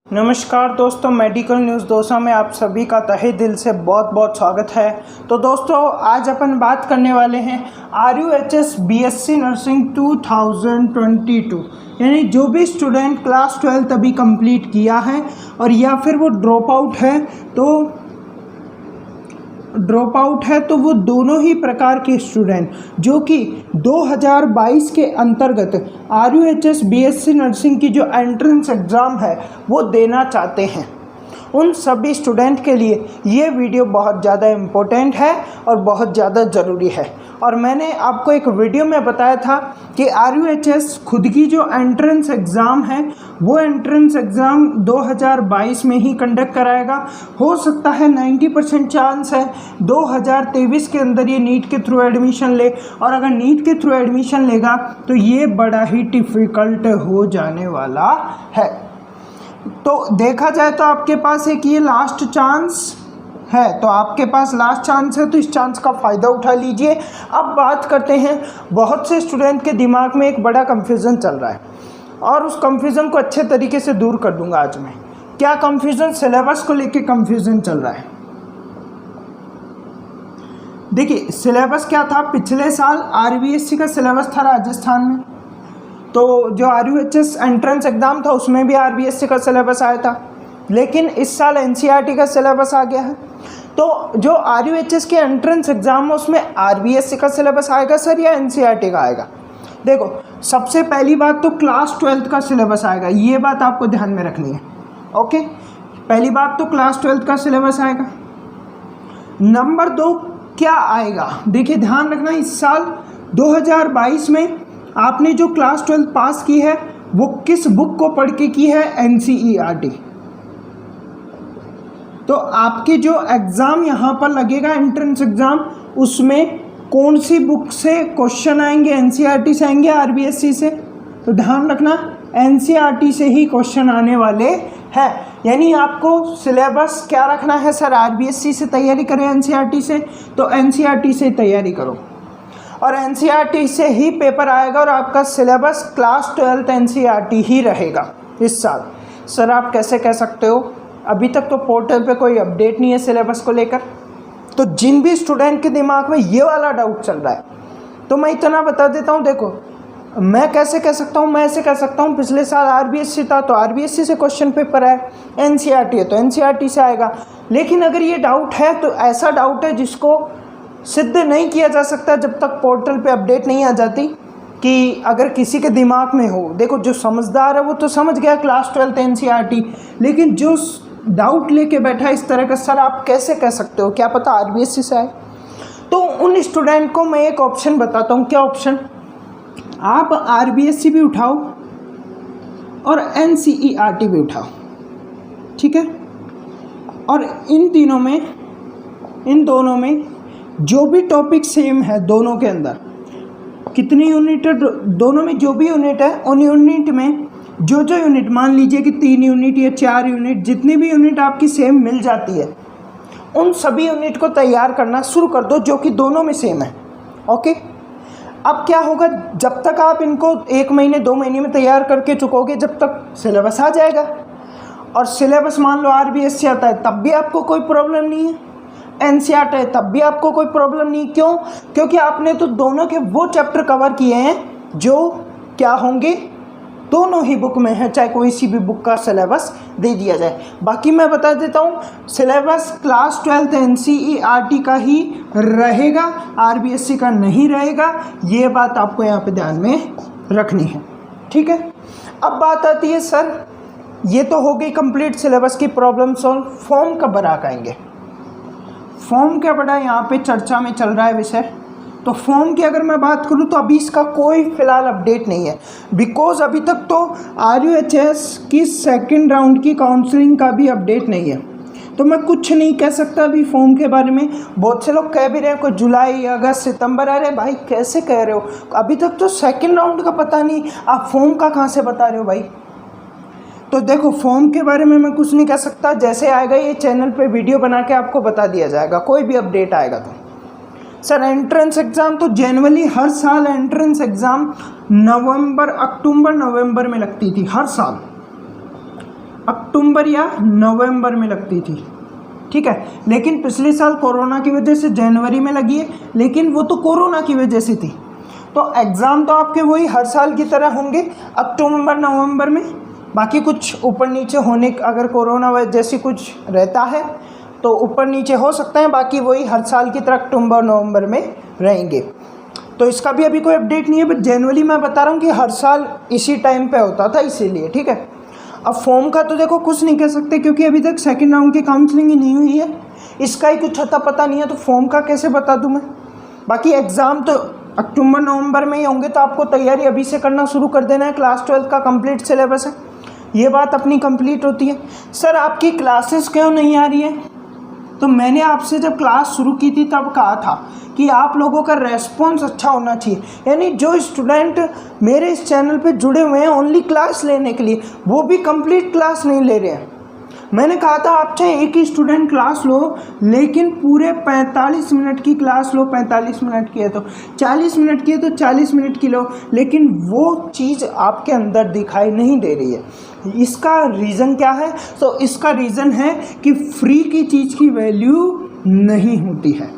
नमस्कार दोस्तों, medical news दोस्तों में आप सभी का तहे दिल से बहुत बहुत स्वागत है। तो दोस्तों आज अपन बात करने वाले हैं RUHS BSc नर्सिंग 2022, यानी जो भी स्टूडेंट क्लास 12 अभी कंप्लीट किया है और या फिर वो ड्रॉप आउट है तो वो दोनों ही प्रकार के स्टूडेंट जो कि 2022 के अंतर्गत RUHS BSc नर्सिंग की जो एंट्रेंस एग्ज़ाम है वो देना चाहते हैं, उन सभी स्टूडेंट के लिए ये वीडियो बहुत ज़्यादा इम्पोर्टेंट है और बहुत ज़्यादा ज़रूरी है। और मैंने आपको एक वीडियो में बताया था कि RUHS खुद की जो एंट्रेंस एग्ज़ाम है वो एंट्रेंस एग्ज़ाम 2022 में ही कंडक्ट कराएगा। हो सकता है 90% चांस है 2023 के अंदर ये नीट के थ्रू एडमिशन ले, और अगर नीट के थ्रू एडमिशन लेगा तो ये बड़ा ही डिफ़िकल्ट हो जाने वाला है। तो देखा जाए तो आपके पास एक ये लास्ट चांस है, तो आपके पास लास्ट चांस है तो इस चांस का फ़ायदा उठा लीजिए। अब बात करते हैं, बहुत से स्टूडेंट के दिमाग में एक बड़ा कन्फ्यूज़न चल रहा है और उस कन्फ्यूज़न को अच्छे तरीके से दूर कर दूंगा आज मैं। क्या कन्फ्यूज़न? सिलेबस को लेके कन्फ्यूज़न चल रहा है। देखिए सिलेबस क्या था, पिछले साल RBSc का सिलेबस था राजस्थान में, तो जो RUHS एंट्रेंस एग्ज़ाम था उसमें भी RBSc का सिलेबस आया था, लेकिन इस साल NCERT का सिलेबस आ गया है। तो जो RUHS के एंट्रेंस एग्ज़ाम है उसमें RBSc का सिलेबस आएगा सर या NCERT का आएगा? देखो सबसे पहली बात तो क्लास 12 का सिलेबस आएगा, ये बात आपको ध्यान में रखनी है। ओके, पहली बात तो क्लास 12 का सिलेबस आएगा। नंबर 2 क्या आएगा, देखिए ध्यान रखना, इस साल 2022 में आपने जो क्लास 12 पास की है वो किस बुक को पढ़ के की है? NCERT। तो आपके जो एग्ज़ाम यहाँ पर लगेगा एंट्रेंस एग्ज़ाम, उसमें कौन सी बुक से क्वेश्चन आएंगे? NCERT से आएंगे RBSc से? तो ध्यान रखना NCERT से ही क्वेश्चन आने वाले हैं। यानी आपको सिलेबस क्या रखना है सर? RBSc से तैयारी करें NCERT से? तो NCERT से तैयारी करो और NCERT से ही पेपर आएगा और आपका सिलेबस क्लास 12 NCERT ही रहेगा इस साल। सर आप कैसे कह सकते हो? अभी तक तो पोर्टल पे कोई अपडेट नहीं है सिलेबस को लेकर। तो जिन भी स्टूडेंट के दिमाग में ये वाला डाउट चल रहा है तो मैं इतना बता देता हूँ, देखो मैं कैसे कह सकता हूँ, मैं ऐसे कह सकता हूँ पिछले साल RBSc था तो RBSc से क्वेश्चन पेपर आए, NCERT है तो NCERT से आएगा। लेकिन अगर ये डाउट है तो ऐसा डाउट है जिसको सिद्ध नहीं किया जा सकता जब तक पोर्टल पे अपडेट नहीं आ जाती, कि अगर किसी के दिमाग में हो, देखो जो समझदार है वो तो समझ गया क्लास 12 NCERT, लेकिन जो डाउट लेके बैठा इस तरह का, सर आप कैसे कह सकते हो, क्या पता RBSc से आए, तो उन स्टूडेंट को मैं एक ऑप्शन बताता हूँ। क्या ऑप्शन? आप RBSc भी उठाओ और NCERT भी उठाओ, ठीक है, और इन दोनों में जो भी टॉपिक सेम है, दोनों के अंदर कितनी यूनिट है, दोनों में जो भी यूनिट है उन यूनिट में जो यूनिट, मान लीजिए कि 3 यूनिट या 4 यूनिट, जितनी भी यूनिट आपकी सेम मिल जाती है उन सभी यूनिट को तैयार करना शुरू कर दो जो कि दोनों में सेम है। ओके, अब क्या होगा, जब तक आप इनको 1 महीने 2 महीने में तैयार करके चुकोगे जब तक सिलेबस आ जाएगा, और सिलेबस मान लो RBSc आता है तब भी आपको कोई प्रॉब्लम नहीं है, NCERT है तब भी आपको कोई प्रॉब्लम नहीं। क्यों? क्योंकि आपने तो दोनों के वो चैप्टर कवर किए हैं जो क्या होंगे, दोनों ही बुक में है, चाहे कोई सी भी बुक का सिलेबस दे दिया जाए। बाकी मैं बता देता हूँ, सिलेबस क्लास 12 NCERT का ही रहेगा, RBSc का नहीं रहेगा। ये बात आपको यहाँ पे ध्यान में रखनी है, ठीक है। अब बात आती है, सर ये तो हो गई कंप्लीट सिलेबस की प्रॉब्लम सॉल्व, फॉर्म कब भरा आएंगे? फॉर्म क्या बड़ा यहाँ पे चर्चा में चल रहा है विषय। तो फॉर्म की अगर मैं बात करूँ तो अभी इसका कोई फ़िलहाल अपडेट नहीं है, बिकॉज अभी तक तो RUHS की सेकंड राउंड की काउंसलिंग का भी अपडेट नहीं है, तो मैं कुछ नहीं कह सकता अभी फॉर्म के बारे में। बहुत से लोग कह भी रहे हैं कोई जुलाई अगस्त सितंबर, अरे भाई कैसे कह रहे हो, अभी तक तो सेकेंड राउंड का पता नहीं, आप फॉर्म का कहाँ से बता रहे हो भाई। तो देखो फॉर्म के बारे में मैं कुछ नहीं कह सकता, जैसे आएगा ये चैनल पे वीडियो बना के आपको बता दिया जाएगा, कोई भी अपडेट आएगा तो। सर एंट्रेंस एग्ज़ाम तो जनरली हर साल एंट्रेंस एग्ज़ाम अक्टूबर नवंबर में लगती थी हर साल। अक्टूबर या नवंबर में लगती थी, ठीक है। लेकिन पिछले साल कोरोना की वजह से जनवरी में लगी है, लेकिन वो तो कोरोना की वजह से थी। तो एग्ज़ाम तो आपके वही हर साल की तरह होंगे अक्टूबर नवंबर में। बाकी कुछ ऊपर नीचे होने, अगर कोरोना जैसी कुछ रहता है तो ऊपर नीचे हो सकते हैं, बाकी वही हर साल की तरह अक्टूबर नवंबर में रहेंगे। तो इसका भी अभी कोई अपडेट नहीं है, बट जनवरी मैं बता रहा हूँ कि हर साल इसी टाइम पे होता था, इसीलिए, ठीक है। अब फॉर्म का तो देखो कुछ नहीं कह सकते, क्योंकि अभी तक सेकंड राउंड की काउंसलिंग ही नहीं हुई है, इसका ही कुछ अता पता नहीं है, तो फॉर्म का कैसे बता दूँ मैं। बाकी एग्ज़ाम तो अक्टूबर नवंबर में ही होंगे, तो आपको तैयारी अभी से करना शुरू कर देना है। क्लास 12 का कंप्लीट सिलेबस है, ये बात अपनी कंप्लीट होती है। सर आपकी क्लासेस क्यों नहीं आ रही है? तो मैंने आपसे जब क्लास शुरू की थी तब कहा था कि आप लोगों का रेस्पॉन्स अच्छा होना चाहिए, यानी जो स्टूडेंट मेरे इस चैनल पे जुड़े हुए हैं ओनली क्लास लेने के लिए, वो भी कंप्लीट क्लास नहीं ले रहे हैं। मैंने कहा था आप चाहे एक ही स्टूडेंट क्लास लो, लेकिन पूरे 45 मिनट की क्लास लो, 45 मिनट की है तो 40 मिनट की है तो 40 मिनट की लो, लेकिन वो चीज़ आपके अंदर दिखाई नहीं दे रही है। इसका रीज़न क्या है? तो इसका रीज़न है कि फ्री की चीज़ की वैल्यू नहीं होती है।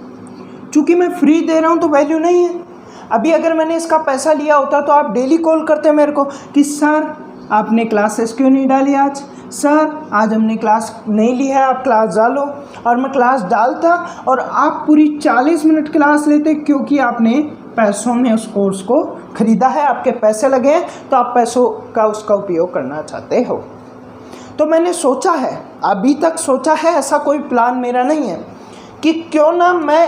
चूँकि मैं फ्री दे रहा हूँ तो वैल्यू नहीं है। अभी अगर मैंने इसका पैसा लिया होता तो आप डेली कॉल करते मेरे को कि सर आपने क्लासेस क्यों नहीं डाली आज, सर आज हमने क्लास नहीं ली है, आप क्लास डालो। और मैं क्लास डालता और आप पूरी 40 मिनट क्लास लेते, क्योंकि आपने पैसों में उस कोर्स को ख़रीदा है, आपके पैसे लगे हैं, तो आप पैसों का उसका उपयोग करना चाहते हो। तो मैंने सोचा है, अभी तक सोचा है, ऐसा कोई प्लान मेरा नहीं है कि क्यों ना मैं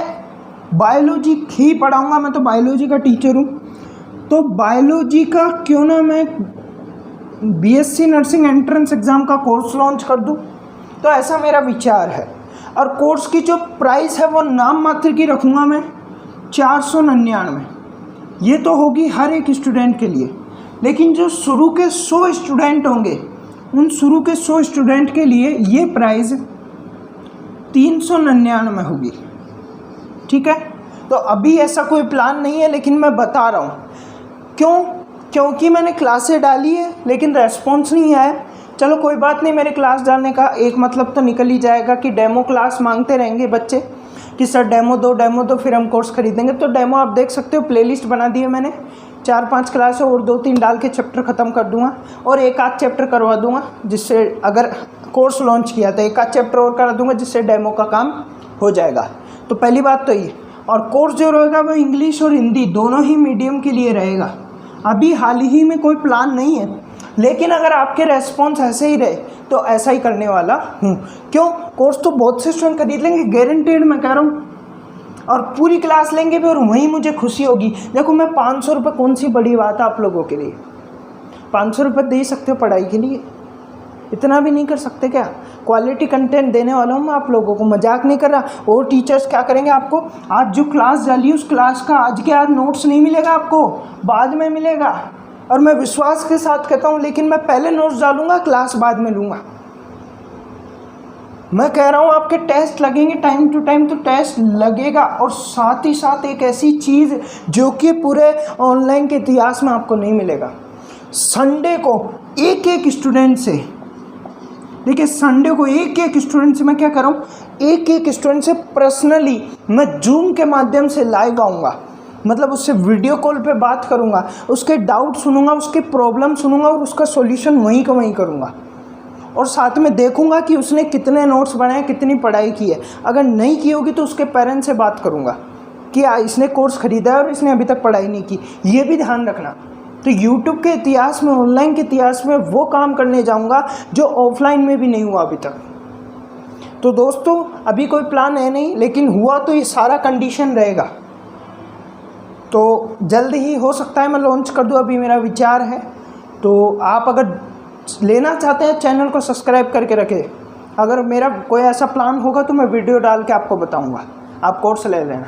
बायोलॉजी ही पढ़ाऊँगा, मैं तो बायोलॉजी का टीचर हूँ, तो बायोलॉजी का क्यों ना मैं बीएससी नर्सिंग एंट्रेंस एग्ज़ाम का कोर्स लॉन्च कर दूं। तो ऐसा मेरा विचार है। और कोर्स की जो प्राइस है वो नाम मात्र की रखूँगा मैं 499। ये तो होगी हर एक स्टूडेंट के लिए, लेकिन जो शुरू के 100 स्टूडेंट होंगे, उन शुरू के 100 स्टूडेंट के लिए ये प्राइस 399 होगी, ठीक है। तो अभी ऐसा कोई प्लान नहीं है, लेकिन मैं बता रहा हूँ क्यों, क्योंकि मैंने क्लासें डाली है लेकिन रेस्पॉन्स नहीं आया। चलो कोई बात नहीं, मेरे क्लास डालने का एक मतलब तो निकल ही जाएगा कि डेमो क्लास मांगते रहेंगे बच्चे कि सर डेमो दो, फिर हम कोर्स खरीदेंगे। तो डेमो आप देख सकते हो, प्लेलिस्ट बना दी है मैंने, 4-5 क्लास और 2-3 डाल के चैप्टर ख़त्म कर दूंगा, और एक आध चैप्टर करवा दूंगा, जिससे अगर कोर्स लॉन्च किया तो एक आध चैप्टर और करा दूंगा, जिससे डेमो का काम हो जाएगा। तो पहली बात तो ये, और कोर्स जो रहेगा वो इंग्लिश और हिंदी दोनों ही मीडियम के लिए रहेगा। अभी हाल ही में कोई प्लान नहीं है, लेकिन अगर आपके रेस्पॉन्स ऐसे ही रहे तो ऐसा ही करने वाला हूँ। क्यों? कोर्स तो बहुत से स्टूडेंट खरीद लेंगे, गारंटेड मैं कह रहा हूँ, और पूरी क्लास लेंगे भी, और वहीं मुझे खुशी होगी। देखो मैं 500 रुपये कौन सी बड़ी बात है आप लोगों के लिए, 500 रुपये दे सकते हो पढ़ाई के लिए, इतना भी नहीं कर सकते क्या? क्वालिटी कंटेंट देने वाला हूँ मैं आप लोगों को, मजाक नहीं कर रहा। और टीचर्स क्या करेंगे, आपको आज जो क्लास डाली उस क्लास का आज के आज नोट्स नहीं मिलेगा आपको, बाद में मिलेगा। और मैं विश्वास के साथ कहता हूँ, लेकिन मैं पहले नोट्स डालूंगा, क्लास बाद में लूँगा। मैं कह रहा हूँ आपके टेस्ट लगेंगे टाइम टू टाइम, तो टेस्ट लगेगा। और साथ ही साथ एक ऐसी चीज़ जो कि पूरे ऑनलाइन के इतिहास में आपको नहीं मिलेगा, संडे को एक एक स्टूडेंट से, देखिए संडे को एक एक स्टूडेंट से मैं क्या कर रहा हूँ, एक एक स्टूडेंट से पर्सनली मैं जूम के माध्यम से लाइव आऊँगा, मतलब उससे वीडियो कॉल पे बात करूँगा, उसके डाउट सुनूंगा, उसके प्रॉब्लम सुनूंगा, और उसका सॉल्यूशन वहीं का वहीं करूँगा। और साथ में देखूँगा कि उसने कितने नोट्स बनाए, कितनी पढ़ाई की है। अगर नहीं की होगी तो उसके पेरेंट्स से बात करूँगा कि इसने कोर्स ख़रीदा है और इसने अभी तक पढ़ाई नहीं की, ये भी ध्यान रखना। तो YouTube के इतिहास में, ऑनलाइन के इतिहास में वो काम करने जाऊंगा जो ऑफलाइन में भी नहीं हुआ अभी तक। तो दोस्तों अभी कोई प्लान है नहीं, लेकिन हुआ तो ये सारा कंडीशन रहेगा, तो जल्द ही हो सकता है मैं लॉन्च कर दूं, अभी मेरा विचार है। तो आप अगर लेना चाहते हैं चैनल को सब्सक्राइब करके रखें, अगर मेरा कोई ऐसा प्लान होगा तो मैं वीडियो डाल के आपको बताऊँगा, आप कोर्स ले लेना।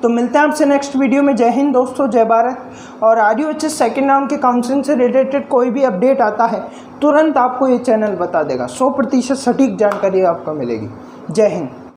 तो मिलते हैं आपसे नेक्स्ट वीडियो में। जय हिंद दोस्तों, जय भारत। और RUHS सेकेंड राउंड के काउंसलिंग से रिलेटेड कोई भी अपडेट आता है तुरंत आपको ये चैनल बता देगा, 100% सटीक जानकारी आपको मिलेगी। जय हिंद।